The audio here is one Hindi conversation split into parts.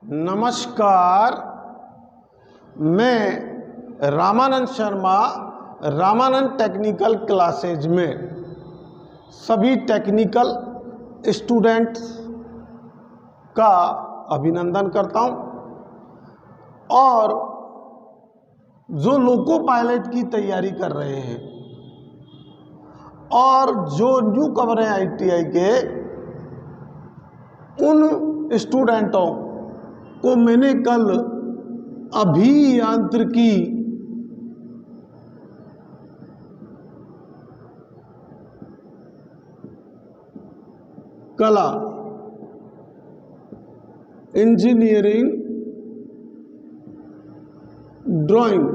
नमस्कार, मैं रामानंद शर्मा रामानंद टेक्निकल क्लासेज में सभी टेक्निकल स्टूडेंट्स का अभिनंदन करता हूं और जो लोको पायलट की तैयारी कर रहे हैं और जो न्यू कमर हैं ITI के, उन स्टूडेंटों को मैंने कल अभियांत्रिकी कला, इंजीनियरिंग, ड्राइंग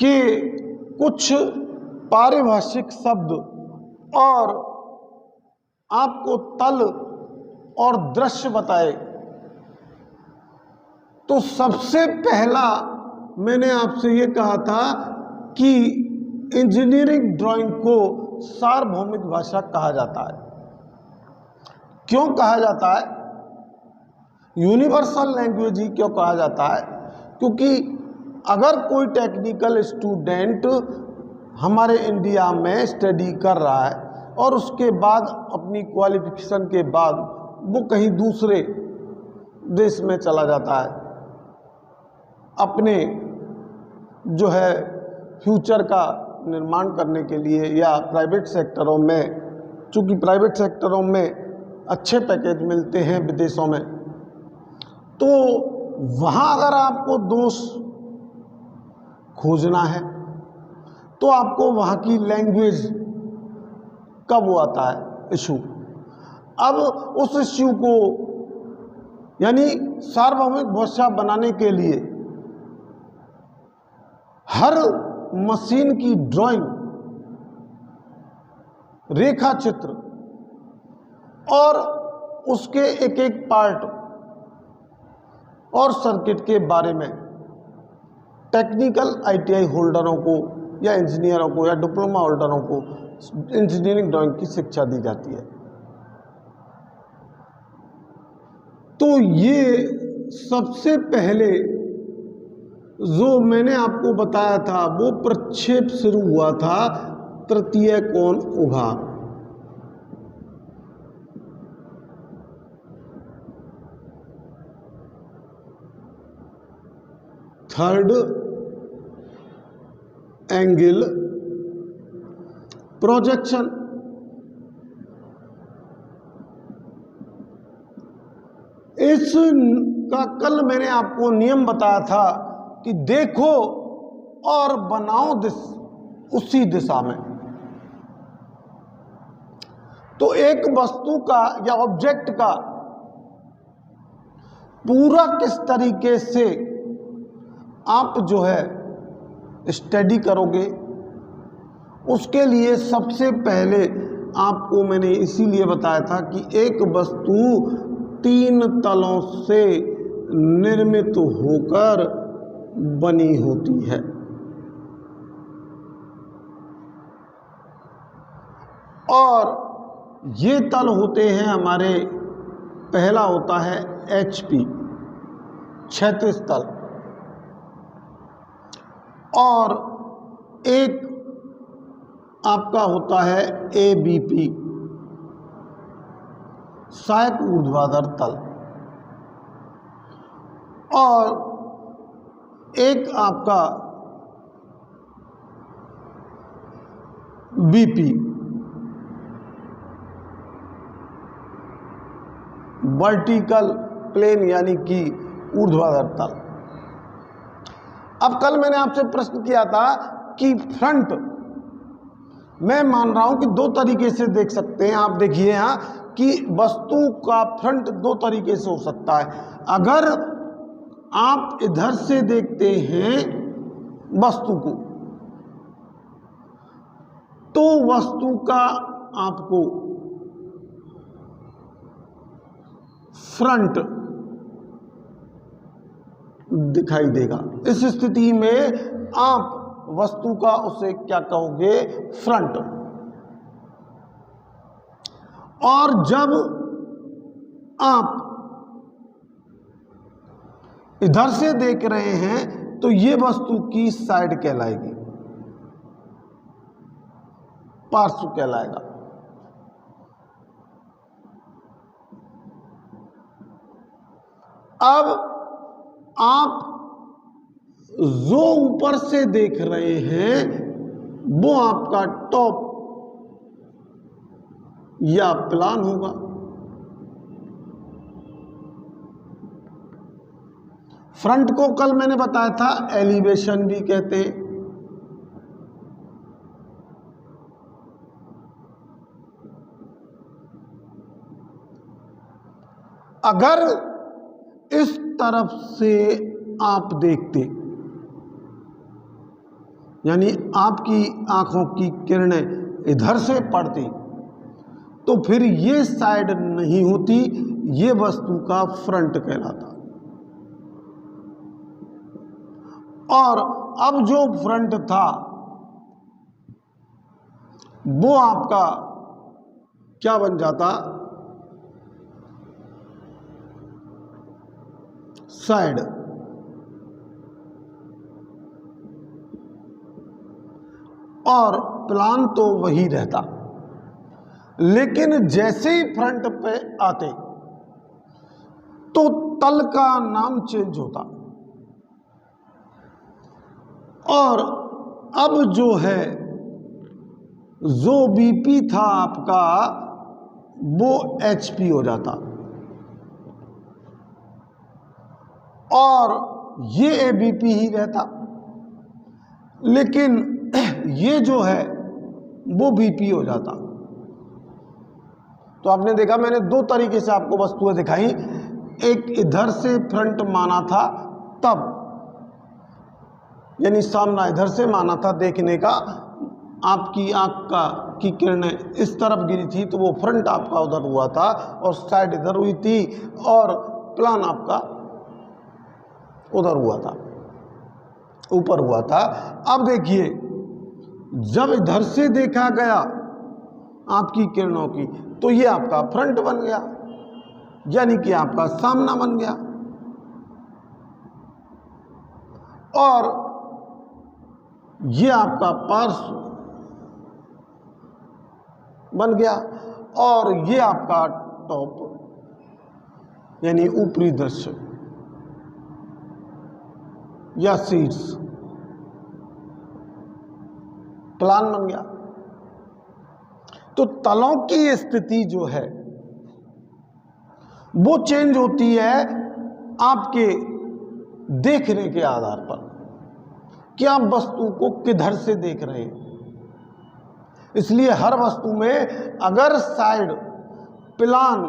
के कुछ पारिभाषिक शब्द और आपको तल और दृश्य बताए। तो सबसे पहला मैंने आपसे ये कहा था कि इंजीनियरिंग ड्राइंग को सार्वभौमिक भाषा कहा जाता है। क्यों कहा जाता है? यूनिवर्सल लैंग्वेज ही क्यों कहा जाता है? क्योंकि अगर कोई टेक्निकल स्टूडेंट हमारे इंडिया में स्टडी कर रहा है और उसके बाद अपनी क्वालिफिकेशन के बाद वो कहीं दूसरे देश में चला जाता है अपने जो है फ्यूचर का निर्माण करने के लिए, या प्राइवेट सेक्टरों में, चूँकि प्राइवेट सेक्टरों में अच्छे पैकेज मिलते हैं विदेशों में, तो वहाँ अगर आपको दोष खोजना है तो आपको वहाँ की लैंग्वेज का वो आता है इशू। अब उस इश्यू को यानी सार्वभौमिक भाषा बनाने के लिए हर मशीन की ड्राइंग, रेखा चित्र और उसके एक एक पार्ट और सर्किट के बारे में टेक्निकल ITI होल्डरों को या इंजीनियरों को या डिप्लोमा होल्डरों को इंजीनियरिंग ड्राइंग की शिक्षा दी जाती है। तो ये सबसे पहले जो मैंने आपको बताया था वो प्रक्षेप शुरू हुआ था तृतीय कोण उभार। Third angle projection. इस का कल मैंने आपको नियम बताया था कि देखो और बनाओ उसी दिशा में। तो एक वस्तु का या ऑब्जेक्ट का पूरा किस तरीके से आप जो है स्टडी करोगे, उसके लिए सबसे पहले आपको मैंने इसीलिए बताया था कि एक वस्तु 3 तलों से निर्मित होकर बनी होती है। और ये तल होते हैं हमारे, पहला होता है HP क्षैतिज तल, और एक आपका होता है ABP सहायक ऊर्ध्वाधर तल, और एक आपका BP वर्टिकल प्लेन यानी कि ऊर्ध्वाधर तल। अब कल मैंने आपसे प्रश्न किया था कि फ्रंट, मैं मान रहा हूं कि 2 तरीके से देख सकते हैं। आप देखिए यहां कि वस्तु का फ्रंट 2 तरीके से हो सकता है। अगर आप इधर से देखते हैं वस्तु को, तो वस्तु का आपको फ्रंट दिखाई देगा। इस स्थिति में आप वस्तु का उसे क्या कहोगे? फ्रंट। और जब आप इधर से देख रहे हैं तो ये वस्तु की साइड कहलाएगी, पार्श्व कहलाएगा। अब आप जो ऊपर से देख रहे हैं वो आपका टॉप या प्लान होगा। फ्रंट को कल मैंने बताया था एलिवेशन भी कहते हैं। अगर इस तरफ से आप देखते, यानी आपकी आंखों की किरणें इधर से पड़ती, तो फिर ये साइड नहीं होती, ये वस्तु का फ्रंट कहलाता। और अब जो फ्रंट था वो आपका क्या बन जाता, साइड। और प्लान तो वही रहता, लेकिन जैसे ही फ्रंट पे आते तो तल का नाम चेंज होता। और अब जो है, जो बीपी था आपका वो एचपी हो जाता, और ये एबीपी ही रहता, लेकिन ये जो है वो बीपी हो जाता। तो आपने देखा मैंने दो तरीके से आपको वस्तुएं दिखाई, एक इधर से फ्रंट माना था तब, यानी सामना इधर से माना था देखने का, आपकी आंख की किरणें इस तरफ गिरी थी तो वो फ्रंट आपका उधर हुआ था और साइड इधर हुई थी और प्लान आपका उधर हुआ था, ऊपर हुआ था। अब देखिए जब इधर से देखा गया आपकी किरणों की तो ये आपका फ्रंट बन गया, यानी कि आपका सामना बन गया। और ये आपका पार्श्व बन गया, और ये आपका टॉप यानी ऊपरी दृश्य या सीट्स प्लान बन गया। तो तलों की स्थिति जो है वो चेंज होती है आपके देखने के आधार पर कि आप वस्तु को किधर से देख रहे हैं। इसलिए हर वस्तु में अगर साइड प्लान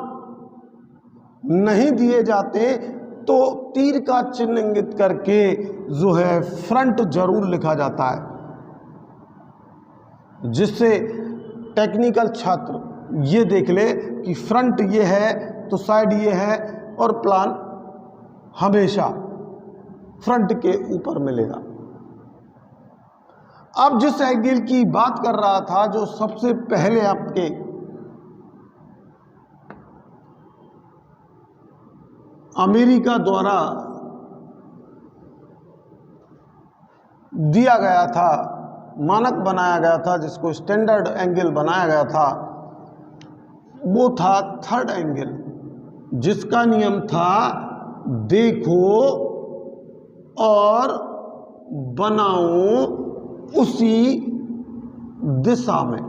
नहीं दिए जाते तो तीर का चिन्ह इंगित करके जो है फ्रंट जरूर लिखा जाता है, जिससे टेक्निकल छात्र ये देख ले कि फ्रंट ये है तो साइड ये है, और प्लान हमेशा फ्रंट के ऊपर मिलेगा। अब जिस एंगल की बात कर रहा था, जो सबसे पहले आपके अमेरिका द्वारा दिया गया था, मानक बनाया गया था, जिसको स्टैंडर्ड एंगल बनाया गया था, वो था थर्ड एंगल, जिसका नियम था देखो और बनाओ उसी दिशा में।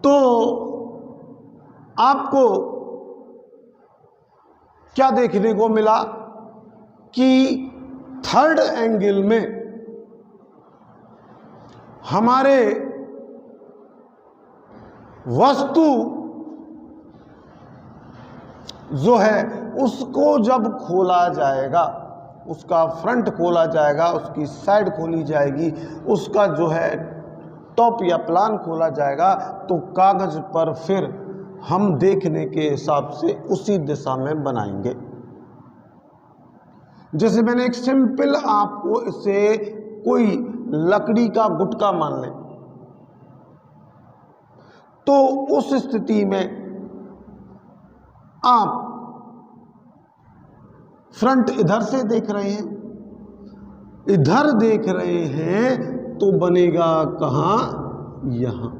तो आपको क्या देखने को मिला कि थर्ड एंगल में हमारे वस्तु जो है उसको जब खोला जाएगा, उसका फ्रंट खोला जाएगा, उसकी साइड खोली जाएगी, उसका जो है टॉप या प्लान खोला जाएगा, तो कागज पर फिर हम देखने के हिसाब से उसी दिशा में बनाएंगे। जैसे मैंने एक सिंपल आपको इसे कोई लकड़ी का गुटका मान लें, तो उस स्थिति में आप फ्रंट इधर से देख रहे हैं, इधर देख रहे हैं तो बनेगा कहां, यहां।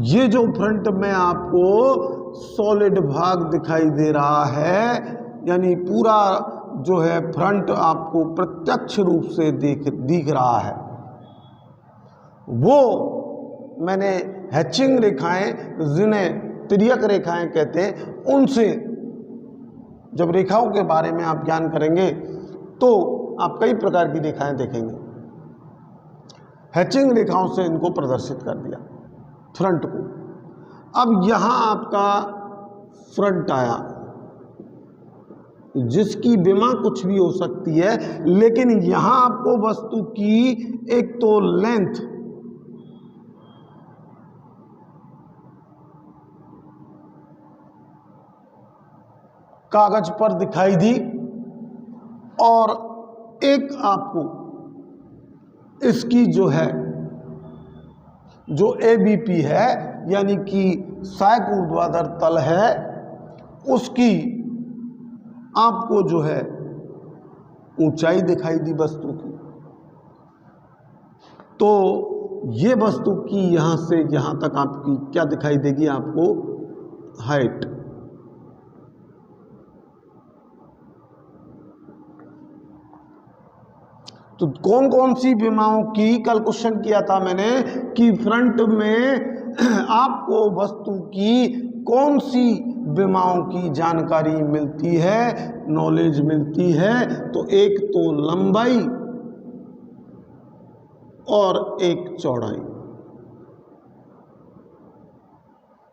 ये जो फ्रंट में आपको सॉलिड भाग दिखाई दे रहा है, यानी पूरा जो है फ्रंट आपको प्रत्यक्ष रूप से दिख रहा है, वो मैंने हैचिंग रेखाएं, जिन्हें तिर्यक रेखाएं कहते हैं, उनसे जब रेखाओं के बारे में आप ज्ञान करेंगे तो आप कई प्रकार की रेखाएं देखेंगे। हैचिंग रेखाओं से इनको प्रदर्शित कर दिया फ्रंट को। अब यहां आपका फ्रंट आया, जिसकी विमा कुछ भी हो सकती है, लेकिन यहां आपको वस्तु की एक तो लेंथ, कागज पर दिखाई दी, और एक आपको इसकी जो है, जो ABP है, यानी कि सहायक ऊर्ध्वाधर तल है, उसकी आपको जो है ऊंचाई दिखाई दी वस्तु की। तो ये वस्तु की यहां से यहां तक आपकी क्या दिखाई देगी, आपको हाइट। तो कौन कौन सी विमाओं की, कल क्वेश्चन किया था मैंने कि फ्रंट में आपको वस्तु की कौन सी विमाओं की जानकारी मिलती है, नॉलेज मिलती है। तो एक तो लंबाई और एक चौड़ाई,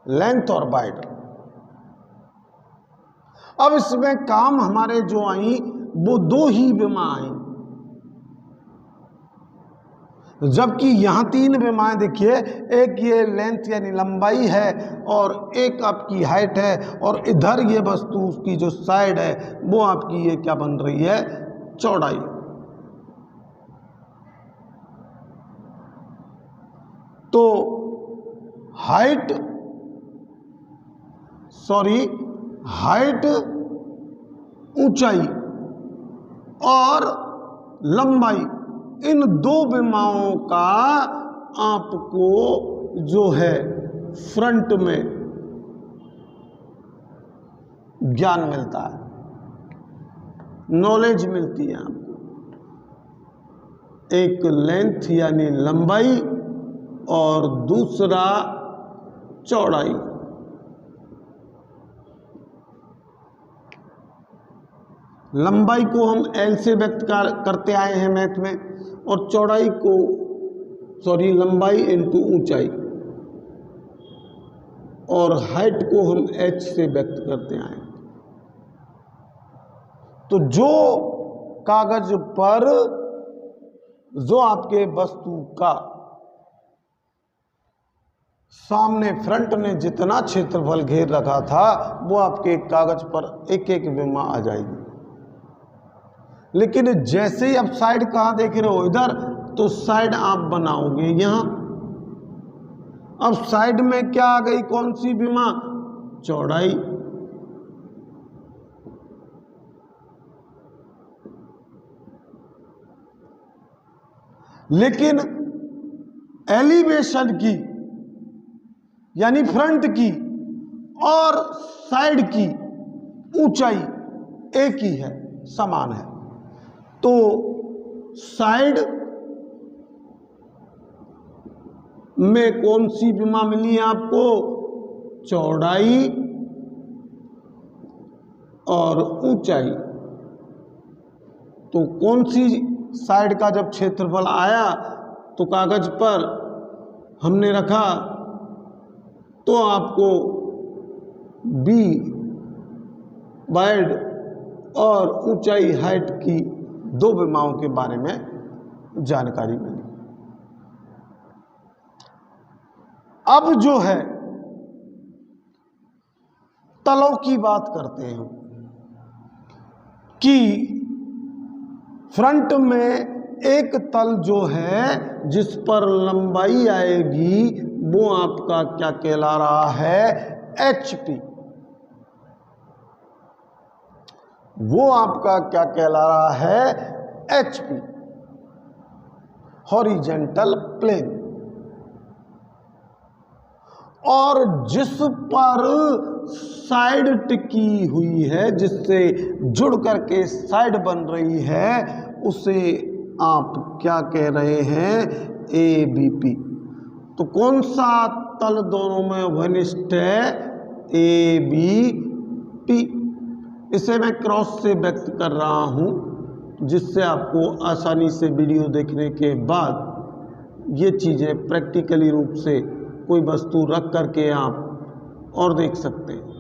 लेंथ और वाइड। अब इसमें काम हमारे जो आई वो दो ही विमा आई, जबकि यहां तीन विमाएं देखिए, एक ये लेंथ यानी लंबाई है, और एक आपकी हाइट है, और इधर ये वस्तु की जो साइड है वो आपकी ये क्या बन रही है, चौड़ाई। तो हाइट ऊंचाई और लंबाई, इन दो विमाओं का आपको जो है फ्रंट में ज्ञान मिलता है, नॉलेज मिलती है आपको। एक लेंथ यानी लंबाई और दूसरा चौड़ाई। लंबाई को हम L से व्यक्त करते आए हैं मैथ में, और चौड़ाई को लंबाई इंटू ऊंचाई, और हाइट को हम H से व्यक्त करते आए। तो जो कागज पर जो आपके वस्तु का सामने फ्रंट ने जितना क्षेत्रफल घेर रखा था, वो आपके कागज पर एक एक विमा आ जाएगी। लेकिन जैसे ही आप साइड कहाँ देख रहे हो, इधर, तो साइड आप बनाओगे यहां। अब साइड में क्या आ गई, कौन सी विमा, चौड़ाई। लेकिन एलिवेशन की यानी फ्रंट की और साइड की ऊंचाई एक ही है, समान है। तो साइड में कौन सी विमा मिली है आपको, चौड़ाई और ऊंचाई। तो कौन सी साइड का जब क्षेत्रफल आया तो कागज पर हमने रखा, तो आपको बी वाइड और ऊंचाई हाइट की दो विमाओं के बारे में जानकारी मिली। अब जो है तलों की बात करते हैं कि फ्रंट में एक तल जो है जिस पर लंबाई आएगी वो आपका क्या कहला रहा है, HP। वो आपका क्या कहला रहा है, HP, हॉरिजेंटल प्लेन। और जिस पर साइड टिकी हुई है, जिससे जुड़ करके साइड बन रही है, उसे आप क्या कह रहे हैं, ABP। तो कौन सा तल दोनों में उभयनिष्ठ है, ABP। इसे मैं क्रॉस से व्यक्त कर रहा हूं, जिससे आपको आसानी से वीडियो देखने के बाद ये चीज़ें प्रैक्टिकली रूप से कोई वस्तु रख करके आप और देख सकते हैं।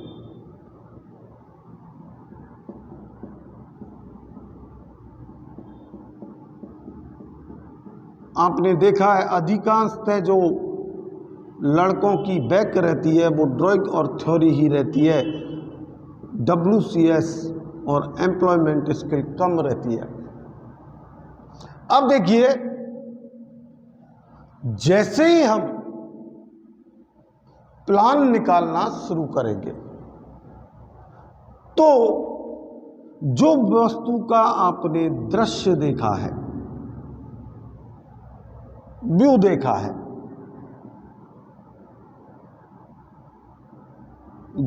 आपने देखा है अधिकांशतः जो लड़कों की बैक रहती है वो ड्राइंग और थ्योरी ही रहती है, WCS और एम्प्लॉयमेंट स्किल कम रहती है। अब देखिए, जैसे ही हम प्लान निकालना शुरू करेंगे तो जो वस्तु का आपने दृश्य देखा है, व्यू देखा है,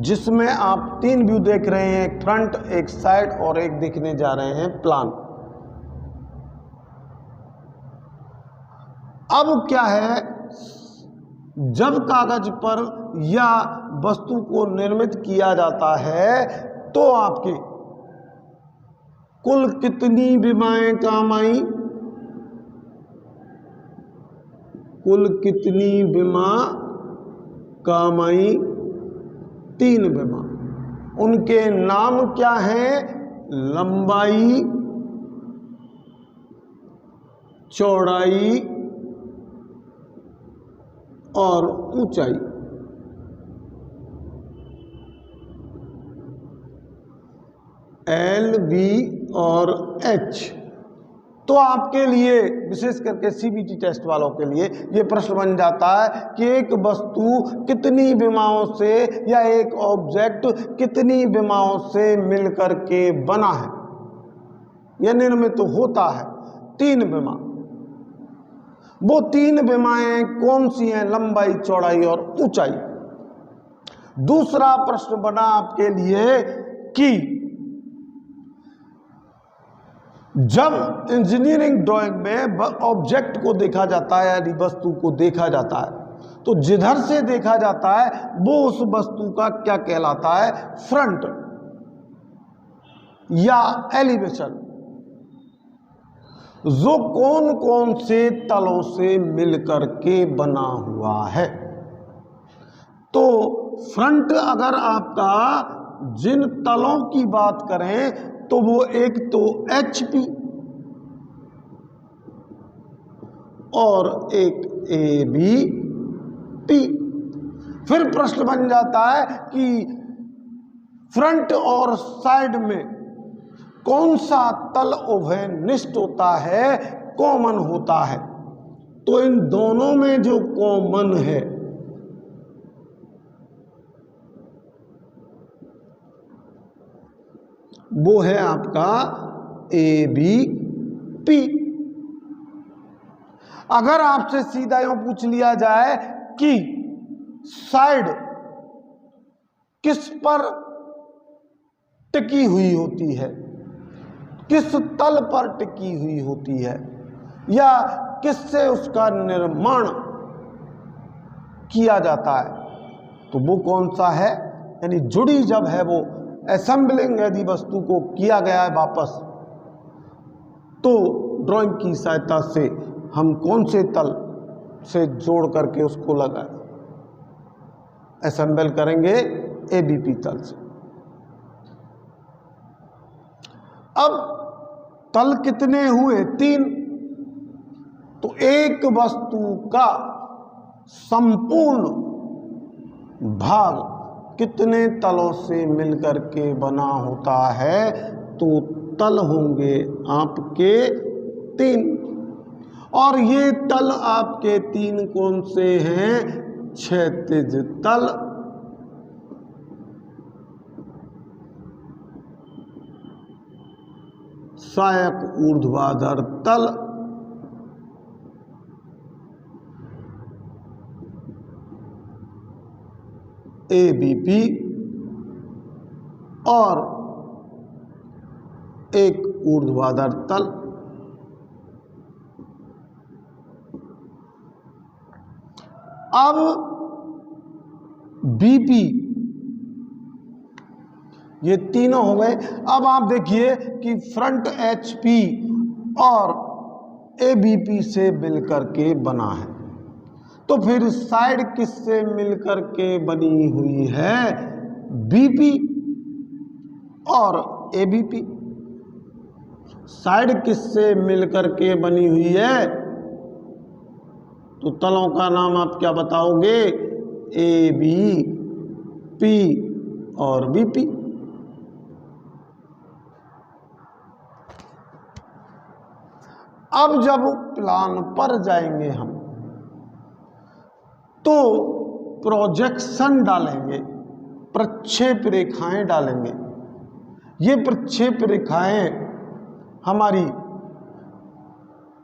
जिसमें आप 3 व्यू देख रहे हैं, एक फ्रंट, एक साइड और एक दिखने जा रहे हैं प्लान। अब क्या है, जब कागज पर या वस्तु को निर्मित किया जाता है तो आपके कुल कितनी विमाएं काम आई, कुल कितनी विमा काम आई, 3 विमा। उनके नाम क्या हैं, लंबाई, चौड़ाई और ऊंचाई। L, V और H। तो आपके लिए, विशेष करके CBT टेस्ट वालों के लिए ये प्रश्न बन जाता है कि एक वस्तु कितनी विमाओं से या एक ऑब्जेक्ट कितनी विमाओं से मिलकर के बना है या निर्मित होता है, 3 विमा। वो 3 विमाएं कौन सी हैं, लंबाई, चौड़ाई और ऊंचाई। दूसरा प्रश्न बना आपके लिए कि जब इंजीनियरिंग ड्राइंग में ऑब्जेक्ट को देखा जाता है यानी वस्तु को देखा जाता है तो जिधर से देखा जाता है वो उस वस्तु का क्या कहलाता है, फ्रंट या एलिवेशन। जो कौन कौन से तलों से मिलकर के बना हुआ है। तो फ्रंट अगर आपका जिन तलों की बात करें तो वो एक तो HP और एक ABP। फिर प्रश्न बन जाता है कि फ्रंट और साइड में कौन सा तल उभयनिष्ठ होता है, कॉमन होता है। तो इन दोनों में जो कॉमन है वो है आपका ABP। अगर आपसे सीधा यूं पूछ लिया जाए कि साइड किस पर टिकी हुई होती है, किस तल पर टिकी हुई होती है या किससे उसका निर्माण किया जाता है, तो वो कौन सा है, यानी जुड़ी जब है वो असेंबलिंग यदि वस्तु को किया गया है वापस, तो ड्राइंग की सहायता से हम कौन से तल से जोड़ करके उसको लगाए, असेंबल करेंगे ABP तल से। अब तल कितने हुए, 3। तो एक वस्तु का संपूर्ण भाग कितने तलों से मिलकर के बना होता है, तो तल होंगे आपके 3। और ये तल आपके 3 कौन से हैं, क्षैतिज तल, सहायक ऊर्ध्वाधर तल, ABP, और एक ऊर्ध्वाधर तल। अब BP, ये तीनों हो गए। अब आप देखिए कि फ्रंट HP और ABP से मिलकर के बना है, तो फिर साइड किससे मिलकर के बनी हुई है? BP और ABP। साइड किससे मिलकर के बनी हुई है? तो तलों का नाम आप क्या बताओगे? ABP और BP। अब जब प्लान पर जाएंगे हम तो प्रोजेक्शन डालेंगे, प्रक्षेप रेखाएं डालेंगे। ये प्रक्षेप रेखाएं हमारी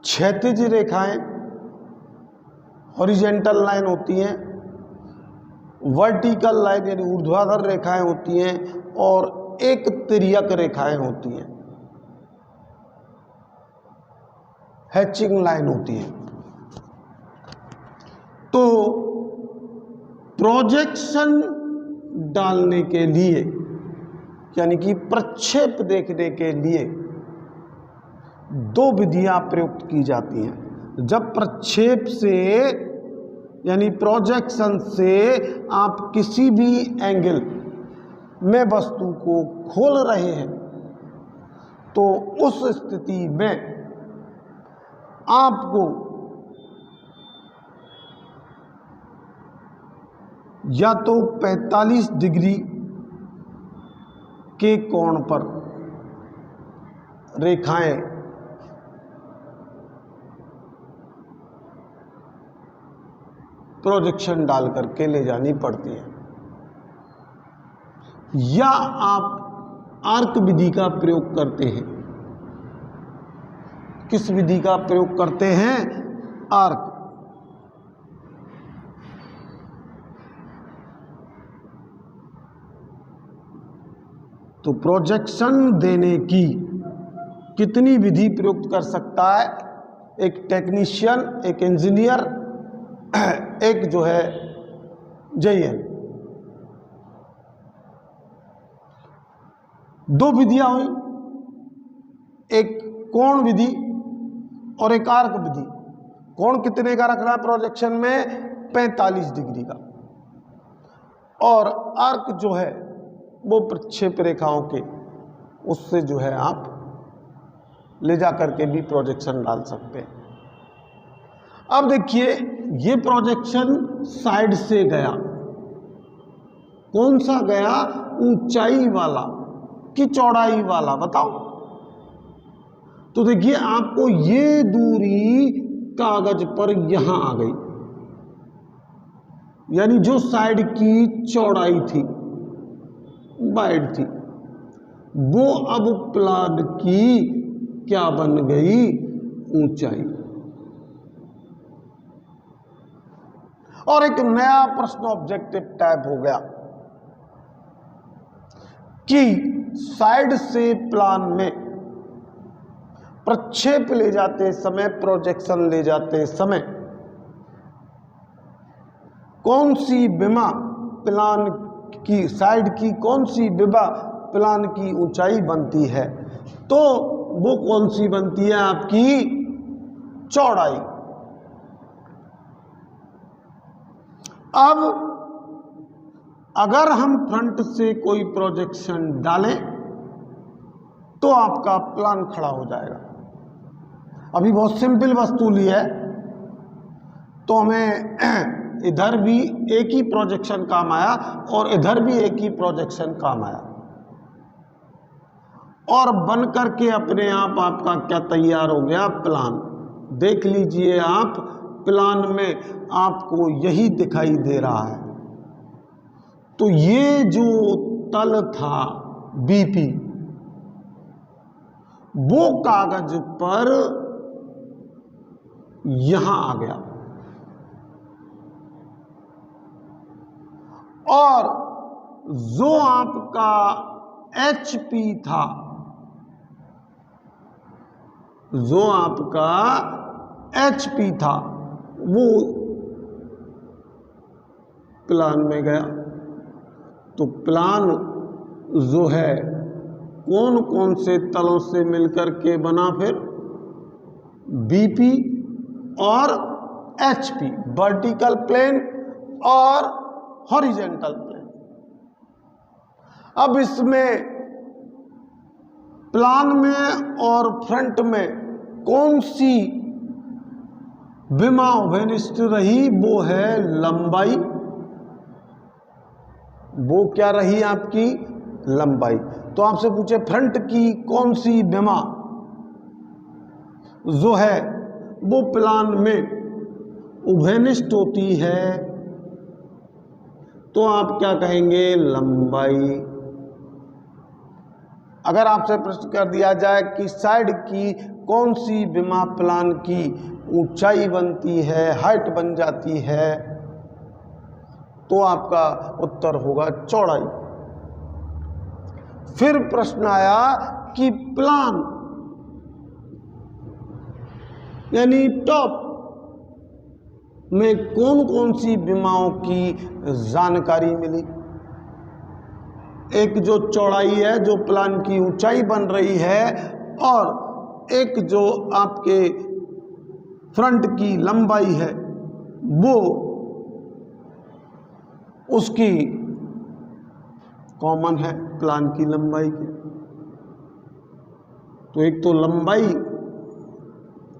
क्षैतिज रेखाएं, हॉरिजेंटल लाइन होती हैं, वर्टिकल लाइन यानी ऊर्ध्वाधर रेखाएं होती हैं, और एक तिर्यक रेखाएं होती हैं, हैचिंग लाइन होती है। तो प्रोजेक्शन डालने के लिए यानी कि प्रक्षेप देखने के लिए दो विधियां प्रयुक्त की जाती हैं। जब प्रक्षेप से यानी प्रोजेक्शन से आप किसी भी एंगल में वस्तु को खोल रहे हैं तो उस स्थिति में आपको या तो 45 डिग्री के कोण पर रेखाएं प्रोजेक्शन डाल करके ले जानी पड़ती है, या आप आर्क विधि का प्रयोग करते हैं। किस विधि का प्रयोग करते हैं? आर्क। तो प्रोजेक्शन देने की कितनी विधि प्रयुक्त कर सकता है? एक टेक्नीशियन, एक इंजीनियर, एक जो है जेईएन। दो विधियां हुई, एक कोण विधि और एक आर्क विधि। कोण कितने का रखना है प्रोजेक्शन में? 45 डिग्री का। और आर्क जो है वो प्रक्षेप रेखाओं के उससे जो है आप ले जा करके भी प्रोजेक्शन डाल सकते हैं। अब देखिए ये प्रोजेक्शन साइड से गया, कौन सा गया? ऊंचाई वाला कि चौड़ाई वाला? बताओ। तो देखिए आपको ये दूरी कागज पर यहां आ गई, यानी जो साइड की चौड़ाई थी, वाइड थी, वो अब प्लान की क्या बन गई? ऊंचाई। और एक नया प्रश्न ऑब्जेक्टिव टाइप हो गया कि साइड से प्लान में प्रक्षेप ले जाते समय, प्रोजेक्शन ले जाते समय कौन सी विमा प्लान की, साइड की कौन सी विमा प्लान की ऊंचाई बनती है? तो वो कौन सी बनती है? आपकी चौड़ाई। अब अगर हम फ्रंट से कोई प्रोजेक्शन डालें तो आपका प्लान खड़ा हो जाएगा। अभी बहुत सिंपल वस्तु ली है तो हमें इधर भी एक ही प्रोजेक्शन काम आया और इधर भी एक ही प्रोजेक्शन काम आया, और बन करके अपने आप आपका क्या तैयार हो गया? प्लान। देख लीजिए आप प्लान में आपको यही दिखाई दे रहा है। तो ये जो तल था बीपी, वो कागज पर यहां आ गया, और जो आपका HP था, जो आपका HP था, वो प्लान में गया। तो प्लान जो है कौन कौन से तलों से मिलकर के बना, फिर BP और HP, वर्टिकल प्लेन और हॉरिजॉन्टल प्लेन। अब इसमें प्लान में और फ्रंट में कौन सी विमा उभयनिष्ठ रही, वो है लंबाई। वो क्या रही आपकी, लंबाई। तो आपसे पूछे फ्रंट की कौन सी विमा जो है वो प्लान में उभयनिष्ठ होती है, तो आप क्या कहेंगे, लंबाई। अगर आपसे प्रश्न कर दिया जाए कि साइड की कौन सी विमा प्लान की ऊंचाई बनती है, हाइट बन जाती है, तो आपका उत्तर होगा चौड़ाई। फिर प्रश्न आया कि प्लान यानी टॉप में कौन कौन सी विमाओं की जानकारी मिली। एक जो चौड़ाई है, जो प्लान की ऊंचाई बन रही है, और एक जो आपके फ्रंट की लंबाई है, वो उसकी कॉमन है प्लान की लंबाई की। तो एक तो लंबाई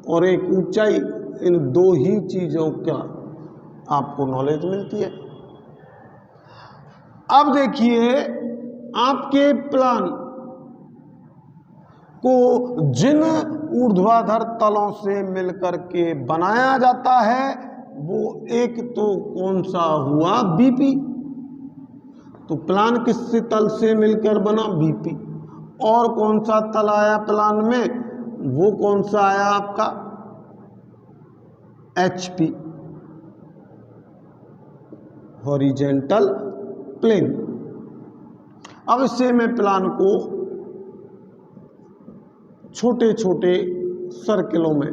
और एक ऊंचाई, इन दो ही चीजों का आपको नॉलेज मिलती है। अब देखिए, आपके प्लान को जिन ऊर्ध्वाधर तलों से मिलकर के बनाया जाता है, वो एक तो कौन सा हुआ, बीपी। तो प्लान किस तल से मिलकर बना, बीपी। और कौन सा तल आया प्लान में, वो कौन सा आया आपका, HP, हॉरिजॉन्टल प्लेन। अब इससे मैं प्लान को छोटे छोटे सर्किलों में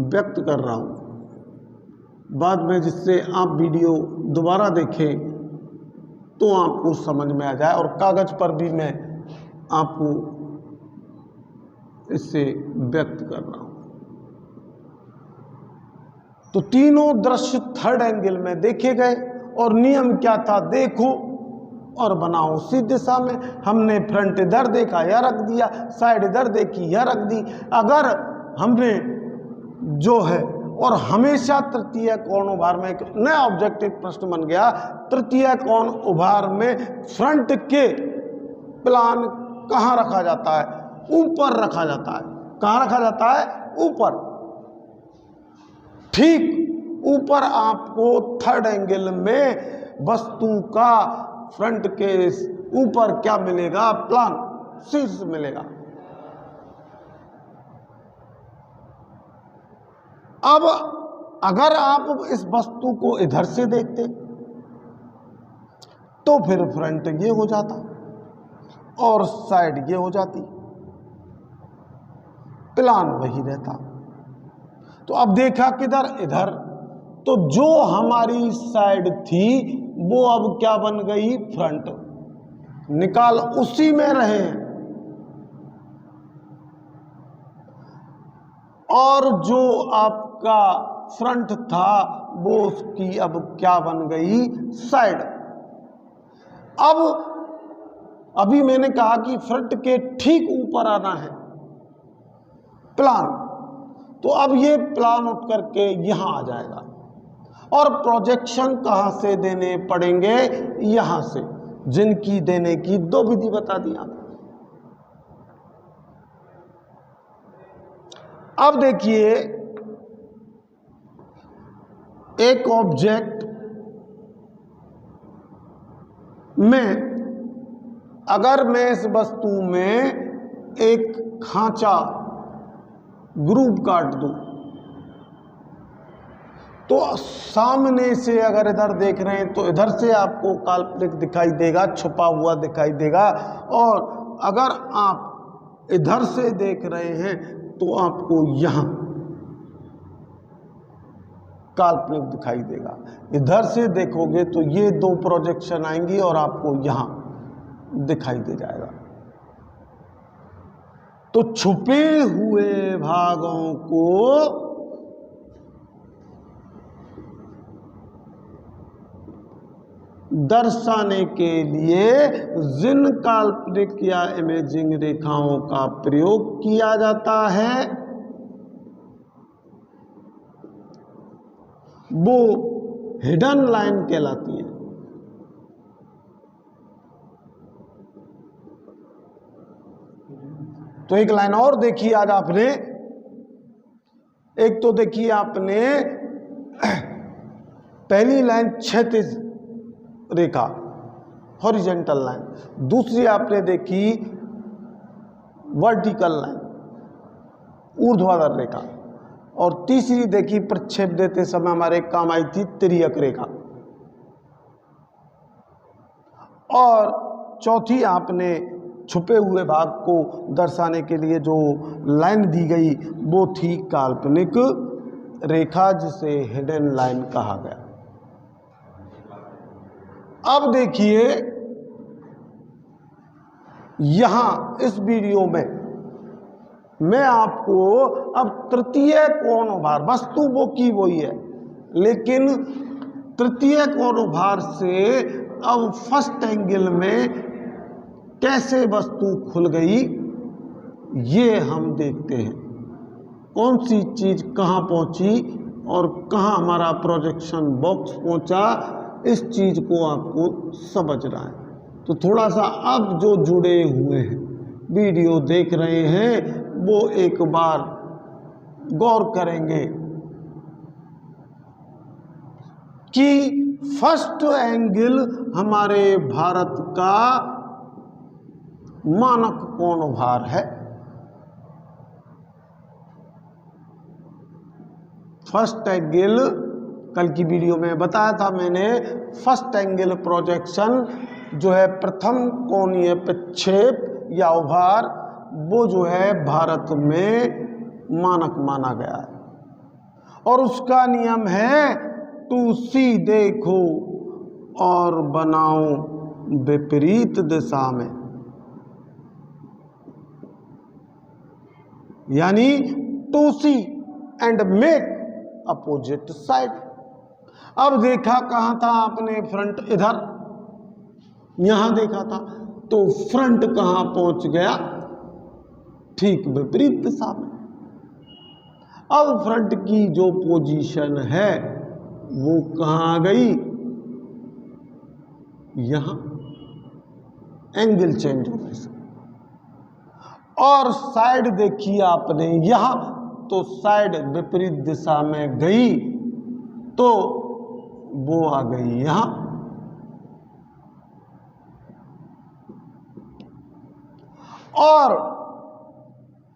व्यक्त कर रहा हूं, बाद में जिससे आप वीडियो दोबारा देखें तो आपको समझ में आ जाए, और कागज पर भी मैं आपको इससे व्यक्त कर रहा हूं। तो तीनों दृश्य थर्ड एंगल में देखे गए, और नियम क्या था, देखो और बनाओ उसी दिशा में। हमने फ्रंट इधर देखा, यह रख दिया, साइड इधर देखी, यह रख दी। अगर हमने जो है, और हमेशा तृतीय कोण उभार में एक नया ऑब्जेक्टिव प्रश्न बन गया, तृतीय कोण उभार में फ्रंट के प्लान कहाँ रखा जाता है, ऊपर रखा जाता है। कहाँ रखा जाता है, ऊपर। ठीक ऊपर आपको थर्ड एंगल में वस्तु का फ्रंट के ऊपर क्या मिलेगा, प्लान, शीर्ष मिलेगा। अब अगर आप इस वस्तु को इधर से देखते तो फिर फ्रंट ये हो जाता और साइड ये हो जाती, प्लान वही रहता। तो अब देखा किधर, इधर। तो जो हमारी साइड थी वो अब क्या बन गई, फ्रंट। निकाल उसी में रहे, और जो आपका फ्रंट था वो उसकी अब क्या बन गई, साइड। अब अभी मैंने कहा कि फ्रंट के ठीक ऊपर आना है प्लान, तो अब ये प्लान उठ करके यहां आ जाएगा, और प्रोजेक्शन कहां से देने पड़ेंगे, यहां से। जिनकी देने की दो विधि बता दी आपको। अब देखिए, एक ऑब्जेक्ट में अगर मैं इस वस्तु में एक खांचा ग्रुप काट दूं तो सामने से अगर इधर देख रहे हैं तो इधर से आपको काल्पनिक दिखाई देगा, छुपा हुआ दिखाई देगा, और अगर आप इधर से देख रहे हैं तो आपको यहां काल्पनिक दिखाई देगा। इधर से देखोगे तो ये दो प्रोजेक्शन आएंगी और आपको यहां दिखाई दे जाएगा। तो छुपे हुए भागों को दर्शाने के लिए जिन काल्पनिक या इमेजिंग रेखाओं का प्रयोग किया जाता है वो हिडन लाइन कहलाती है। तो एक लाइन और देखी आज आपने, एक तो देखी आपने पहली लाइन क्षैतिज रेखा हॉरिजॉन्टल लाइन, दूसरी आपने देखी वर्टिकल लाइन ऊर्ध्वाधर रेखा, और तीसरी देखी प्रक्षेप देते समय हमारे काम आई थी तिर्यक रेखा, और चौथी आपने छुपे हुए भाग को दर्शाने के लिए जो लाइन दी गई वो थी काल्पनिक रेखा, जिसे हिडन लाइन कहा गया। अब देखिए यहां इस वीडियो में मैं आपको अब तृतीय कोण भार, वस्तु वो की वही है लेकिन तृतीय कोण भार से अब फर्स्ट एंगल में कैसे वस्तु खुल गई ये हम देखते हैं। कौन सी चीज कहां पहुंची और कहां हमारा प्रोजेक्शन बॉक्स पहुंचा, इस चीज को आपको समझना है। तो थोड़ा सा अब जो जुड़े हुए हैं वीडियो देख रहे हैं वो एक बार गौर करेंगे कि फर्स्ट एंगल हमारे भारत का मानक कोण भार है। फर्स्ट एंगल कल की वीडियो में बताया था मैंने, फर्स्ट एंगल प्रोजेक्शन जो है प्रथम कोणीय प्रक्षेप या उभार, वो जो है भारत में मानक माना गया है और उसका नियम है टू सी देखो और बनाओ विपरीत दिशा में, यानी to see and make opposite side. अब देखा कहां था आपने, फ्रंट इधर यहां देखा था, तो फ्रंट कहां पहुंच गया, ठीक विपरीत दिशा में। अब फ्रंट की जो पोजीशन है वो कहां आ गई, यहां एंगल चेंज होने से। और साइड देखी आपने यहां, तो साइड विपरीत दिशा में गई तो वो आ गई यहां। और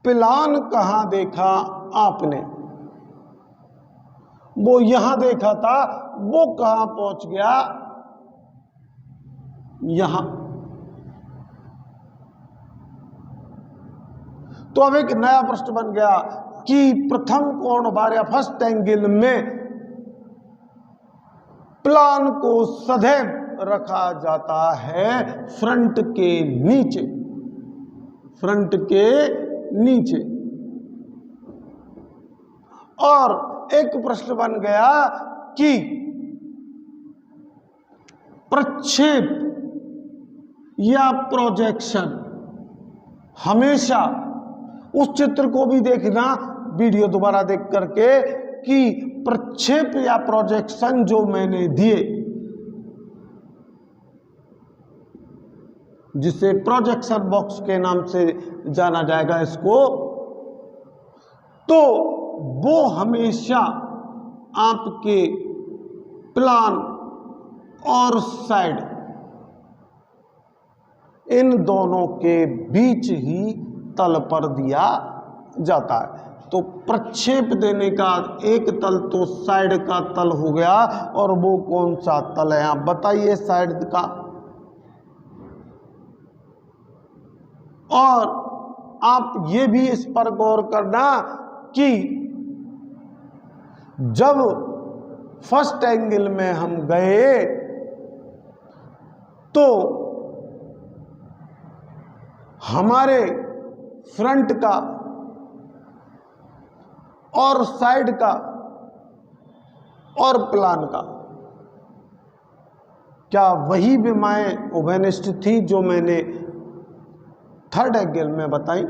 प्लान कहां देखा आपने, वो यहां देखा था, वो कहां पहुंच गया, यहां। तो अब एक नया प्रश्न बन गया कि प्रथम कोण भार या फर्स्ट एंगल में प्लान को सदैव रखा जाता है फ्रंट के नीचे, फ्रंट के नीचे। और एक प्रश्न बन गया कि प्रक्षेप या प्रोजेक्शन हमेशा, उस चित्र को भी देखना वीडियो दोबारा देख करके, कि प्रक्षेप या प्रोजेक्शन जो मैंने दिए, जिसे प्रोजेक्शन बॉक्स के नाम से जाना जाएगा इसको, तो वो हमेशा आपके प्लान और साइड, इन दोनों के बीच ही तल पर दिया जाता है। तो प्रक्षेप देने का एक तल तो साइड का तल हो गया, और वो कौन सा तल है आप बताइए साइड का। और आप ये भी इस पर गौर करना कि जब फर्स्ट एंगल में हम गए तो हमारे फ्रंट का और साइड का और प्लान का क्या वही विमाएं उभयनिष्ठ थी जो मैंने थर्ड एंगल में बताई?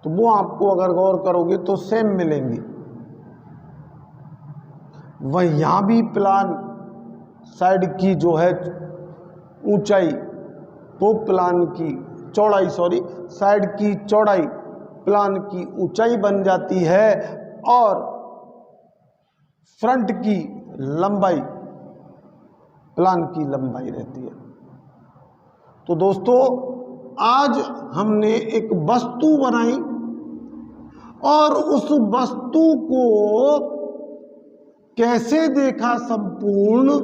तो वो आपको अगर गौर करोगे तो सेम मिलेंगी। वह यहां भी प्लान साइड की जो है ऊंचाई, वो प्लान की चौड़ाई, साइड की चौड़ाई प्लान की ऊंचाई बन जाती है, और फ्रंट की लंबाई प्लान की लंबाई रहती है। तो दोस्तों, आज हमने एक वस्तु बनाई और उस वस्तु को कैसे देखा संपूर्ण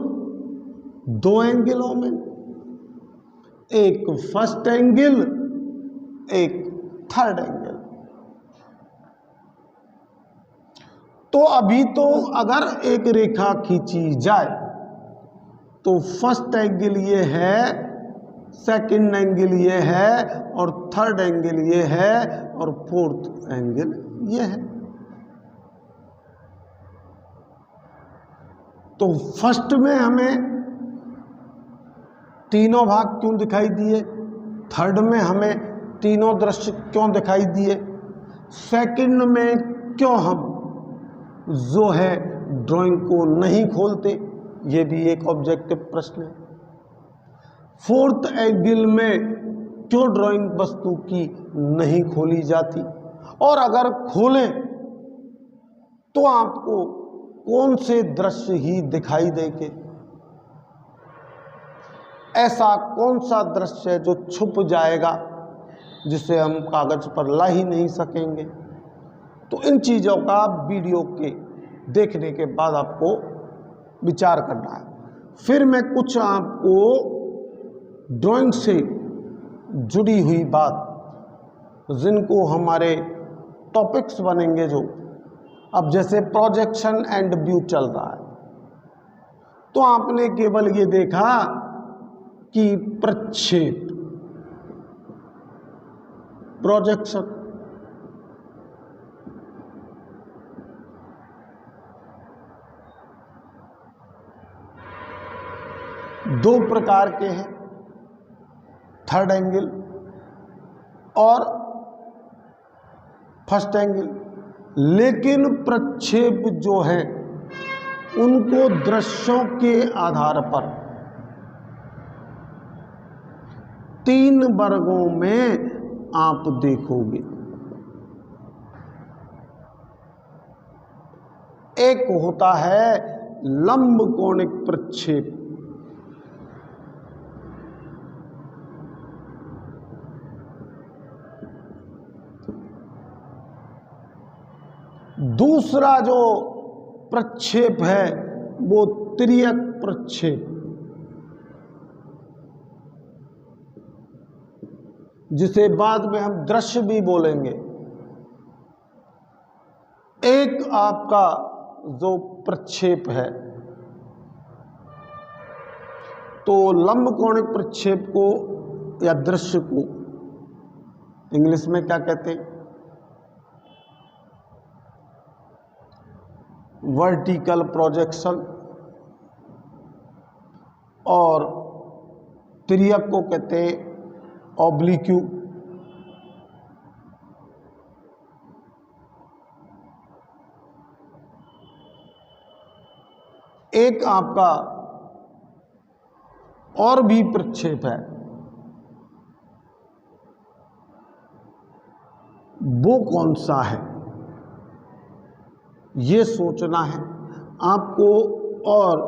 दो एंगलों में, एक फर्स्ट एंगल, एक थर्ड एंगल। तो अभी तो अगर एक रेखा खींची जाए तो फर्स्ट एंगल ये है, सेकंड एंगल ये है, और थर्ड एंगल ये है, और फोर्थ एंगल ये है। तो फर्स्ट में हमें तीनों भाग क्यों दिखाई दिए, थर्ड में हमें तीनों दृश्य क्यों दिखाई दिए, सेकंड में क्यों हम जो है ड्राइंग को नहीं खोलते, ये भी एक ऑब्जेक्टिव प्रश्न है। फोर्थ एंगल में क्यों ड्राइंग वस्तु की नहीं खोली जाती, और अगर खोलें तो आपको कौन से दृश्य ही दिखाई देंगे, ऐसा कौन सा दृश्य है जो छुप जाएगा जिसे हम कागज पर ला ही नहीं सकेंगे। तो इन चीज़ों का वीडियो के देखने के बाद आपको विचार करना है। फिर मैं कुछ आपको ड्राइंग से जुड़ी हुई बात, जिनको हमारे टॉपिक्स बनेंगे, जो अब जैसे प्रोजेक्शन एंड व्यू चल रहा है, तो आपने केवल ये देखा कि प्रक्षेप, प्रोजेक्शन, दो प्रकार के हैं, थर्ड एंगल और फर्स्ट एंगल। लेकिन प्रक्षेप जो है उनको दृश्यों के आधार पर तीन वर्गों में आप देखोगे। एक होता है लंब कोणिक प्रक्षेप, दूसरा जो प्रक्षेप है वो तिर्यक प्रक्षेप, जिसे बाद में हम दृश्य भी बोलेंगे। एक आपका जो प्रक्षेप है, तो लंब कोणिक प्रक्षेप को या दृश्य को इंग्लिश में क्या कहते हैं, वर्टिकल प्रोजेक्शन, और तिर्यक को कहते हैं ऑब्लिक्यू। एक आपका और भी प्रक्षेप है, वो कौन सा है ये सोचना है आपको। और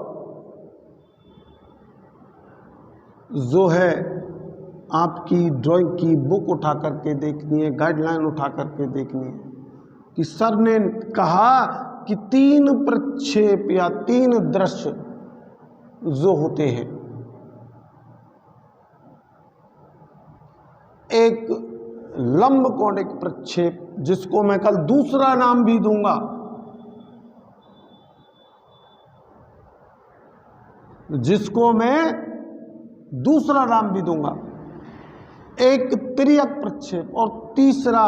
जो है आपकी ड्राइंग की बुक उठा करके देखनी है, गाइडलाइन उठा करके देखनी है कि सर ने कहा कि 3 प्रक्षेप या 3 दृश्य जो होते हैं, एक लंब कोणिक प्रक्षेप जिसको मैं कल दूसरा नाम भी दूंगा, जिसको मैं दूसरा नाम भी दूंगा, एक तिर्यक प्रक्षेप और तीसरा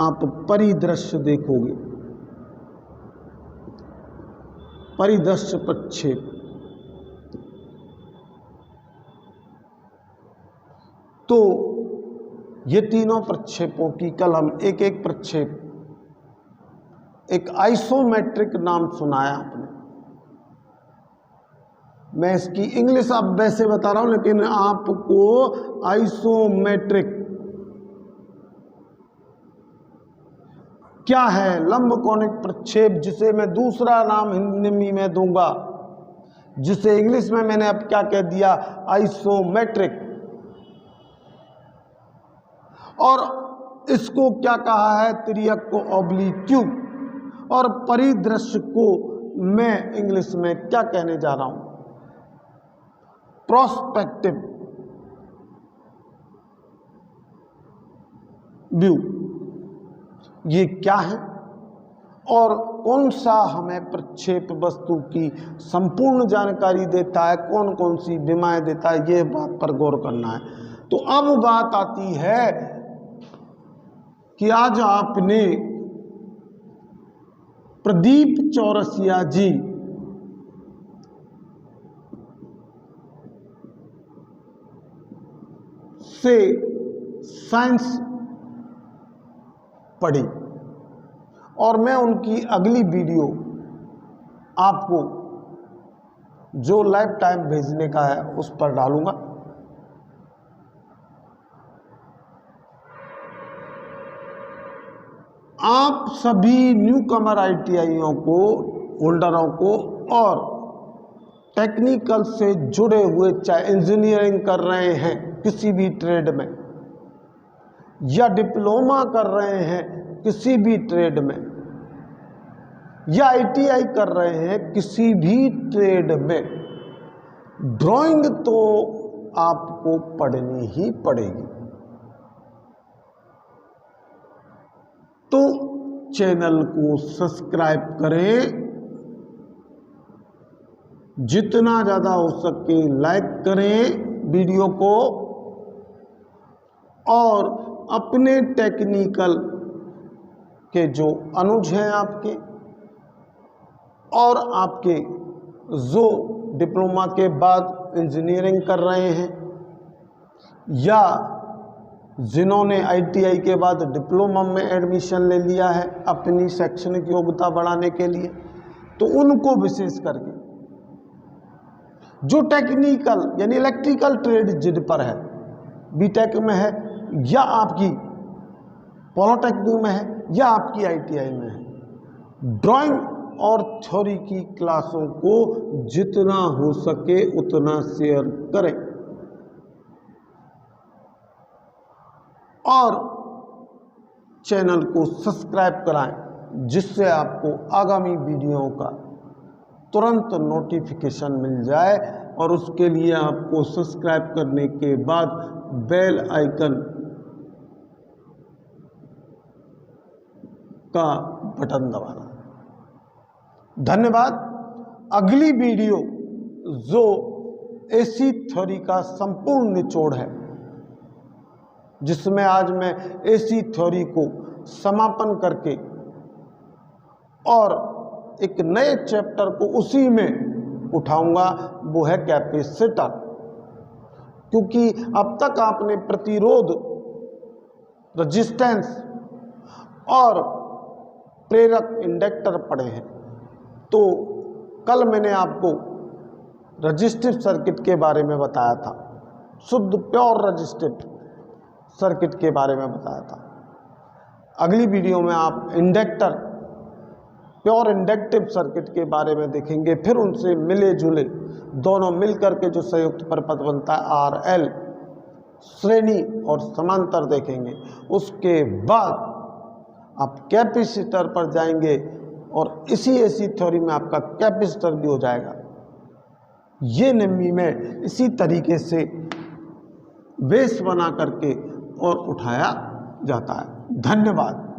आप परिदृश्य देखोगे, परिदृश्य प्रक्षेप। तो ये तीनों प्रक्षेपों की कल हम एक एक प्रक्षेप, एक आइसोमेट्रिक नाम सुनाया आपने, मैं इसकी इंग्लिश अब वैसे बता रहा हूं लेकिन आपको आइसोमेट्रिक क्या है, लंब कोणिक प्रक्षेप, जिसे मैं दूसरा नाम हिंदी में दूंगा, जिसे इंग्लिश में मैंने अब क्या कह दिया, आइसोमेट्रिक। और इसको क्या कहा है, तिर्यक को ऑब्लिक्यूट, और परिदृश्य को मैं इंग्लिश में क्या कहने जा रहा हूं, प्रोस्पेक्टिव व्यू। ये क्या है और कौन सा हमें प्रक्षेप वस्तु की संपूर्ण जानकारी देता है, कौन कौन सी विमाएं देता है, ये बात पर गौर करना है। तो अब बात आती है कि आज आपने प्रदीप चौरसिया जी से साइंस पढ़ी और मैं उनकी अगली वीडियो आपको जो लाइफ टाइम भेजने का है उस पर डालूंगा। आप सभी न्यू कमर ITIयों को, होल्डरों को और टेक्निकल से जुड़े हुए, चाहे इंजीनियरिंग कर रहे हैं किसी भी ट्रेड में या डिप्लोमा कर रहे हैं किसी भी ट्रेड में या ITI कर रहे हैं किसी भी ट्रेड में, ड्राइंग तो आपको पढ़नी ही पड़ेगी। तो चैनल को सब्सक्राइब करें, जितना ज़्यादा हो सके लाइक करें वीडियो को, और अपने टेक्निकल के जो अनुज हैं आपके और आपके जो डिप्लोमा के बाद इंजीनियरिंग कर रहे हैं या जिन्होंने ITI के बाद डिप्लोमा में एडमिशन ले लिया है अपनी शैक्षणिक योग्यता बढ़ाने के लिए, तो उनको विशेष करके जो टेक्निकल यानी इलेक्ट्रिकल ट्रेड जिद पर है, बीटेक में है या आपकी पॉलिटेक्निक में है या आपकी ITI में है, ड्राइंग और थ्योरी की क्लासों को जितना हो सके उतना शेयर करें और चैनल को सब्सक्राइब कराएं, जिससे आपको आगामी वीडियो का तुरंत नोटिफिकेशन मिल जाए। और उसके लिए आपको सब्सक्राइब करने के बाद बेल आइकन का बटन दबाना। धन्यवाद। अगली वीडियो जो AC थ्योरी का संपूर्ण निचोड़ है, जिसमें आज मैं AC थ्योरी को समापन करके और एक नए चैप्टर को उसी में उठाऊंगा, वो है कैपेसिटर। क्योंकि अब तक आपने प्रतिरोध, रेजिस्टेंस और प्रेरक, इंडक्टर पढ़े हैं। तो कल मैंने आपको रेजिस्टिव सर्किट के बारे में बताया था, शुद्ध प्योर रेजिस्टिव सर्किट के बारे में बताया था। अगली वीडियो में आप इंडक्टर प्योर इंडक्टिव सर्किट के बारे में देखेंगे, फिर उनसे मिले जुले दोनों मिलकर के जो संयुक्त परपथ बनता है RL, श्रेणी और समांतर देखेंगे। उसके बाद आप कैपेसिटर पर जाएंगे और इसी ऐसी थ्योरी में आपका कैपेसिटर भी हो जाएगा। ये निम्मी में इसी तरीके से बेस बना करके और उठाया जाता है। धन्यवाद।